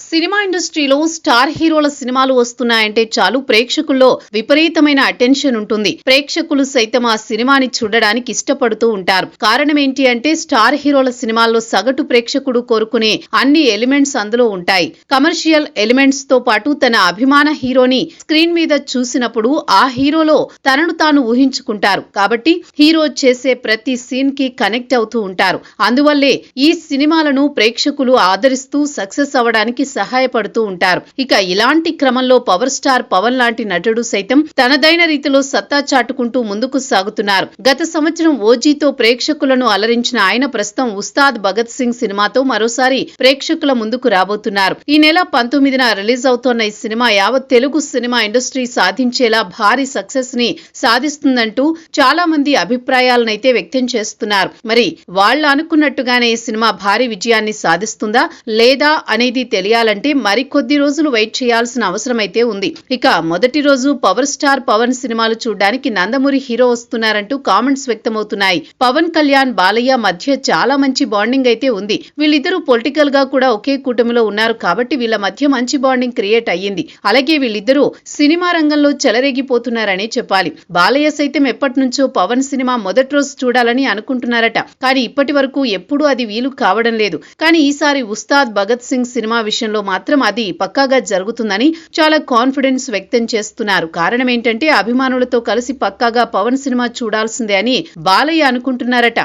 Cinema ఇండస్ట్రీలో star హీరోల సినిమాలు వస్తున్నాయంటే చాలు ప్రేక్షకుల్లో విపరీతమైన అటెన్షన్ ఉంటుంది. ప్రేక్షకులు సైతం ఆ సినిమాని చూడడానికి ఇష్టపడుతూ ఉంటారు. కారణం ఏంటి అంటే స్టార్ హీరోల సినిమాల్లో సగటు ప్రేక్షకుడు కోరుకునే అన్ని ఎలిమెంట్స్ అందులో ఉంటాయి. కమర్షియల్ ఎలిమెంట్స్ తో పాటు తన అభిమాన హీరోని స్క్రీన్ మీద చూసినప్పుడు ఆ హీరోలో తనను తాను ఊహించుకుంటారు. కాబట్టి హీరో చేసే ప్రతి సీన్ కి కనెక్ట్ అవుతూ ఉంటారు. అందువల్లే ఈ సినిమాలను ప్రేక్షకులు ఆదరిస్తూ సక్సెస్ అవ్వడానికి సహాయపడుతూ ఉంటారు. ఇక ఇలాంటి క్రమంలో పవర్ స్టార్ పవన్ లాంటి నటుడు సైతం తనదైన రీతిలో సత్తా చాటుకుంటూ ముందుకు సాగుతున్నారు. గత సంవత్సరం ఓజీతో ప్రేక్షకులను అలరించిన ఆయన ప్రస్తుతం ఉస్తాద్ భగత్ సింగ్ సినిమాతో మరోసారి ప్రేక్షకుల ముందుకు రాబోతున్నారు. ఈ నెల 19న రిలీజ్ అవుతోన్న ఈ సినిమా యావత్ తెలుగు సినిమా ఇండస్ట్రీ సాధించేలా భారీ సక్సెస్ ని సాధిస్తుందంటూ చాలా మంది అభిప్రాయాలనైతే వ్యక్తం చేస్తున్నారు. మరి వాళ్ళు అనుకున్నట్టుగానే ఈ సినిమా భారీ విజయాన్ని సాధిస్తుందా లేదా అనేది తెలియాలంటే మరికొద్ది రోజులు వెయిట్ చేయాల్సిన అవసరం అయితే ఉంది. ఇక మొదటి రోజు పవర్ స్టార్ పవన్ సినిమాలు చూడడానికి నందమూరి హీరో వస్తున్నారంటూ కామెంట్స్ వ్యక్తమవుతున్నాయి. పవన్ కళ్యాణ్ బాలయ్య మధ్య చాలా మంచి బాండింగ్ అయితే ఉంది. వీళ్ళిద్దరూ పొలిటికల్ గా కూడా ఒకే కూటమిలో ఉన్నారు కాబట్టి వీళ్ళ మధ్య మంచి బాండింగ్ క్రియేట్ అయ్యింది. అలాగే వీళ్ళిద్దరూ సినిమా రంగంలో చెలరేగిపోతున్నారనే చెప్పాలి. బాలయ్య సైతం ఎప్పటి నుంచో పవన్ సినిమా మొదటి రోజు చూడాలని అనుకుంటున్నారట. కానీ ఇప్పటి వరకు ఎప్పుడూ అది వీలు కావడం లేదు. కానీ ఈసారి ఉస్తాద్ భగత్ సింగ్ సినిమా విషయంలో మాత్రం అది పక్కాగా జరుగుతుందని చాలా కాన్ఫిడెన్స్ వ్యక్తం చేస్తున్నారు. కారణం ఏంటంటే అభిమానులతో కలిసి పక్కాగా పవన్ సినిమా చూడాల్సిందే అని బాలయ్య అనుకుంటున్నారట.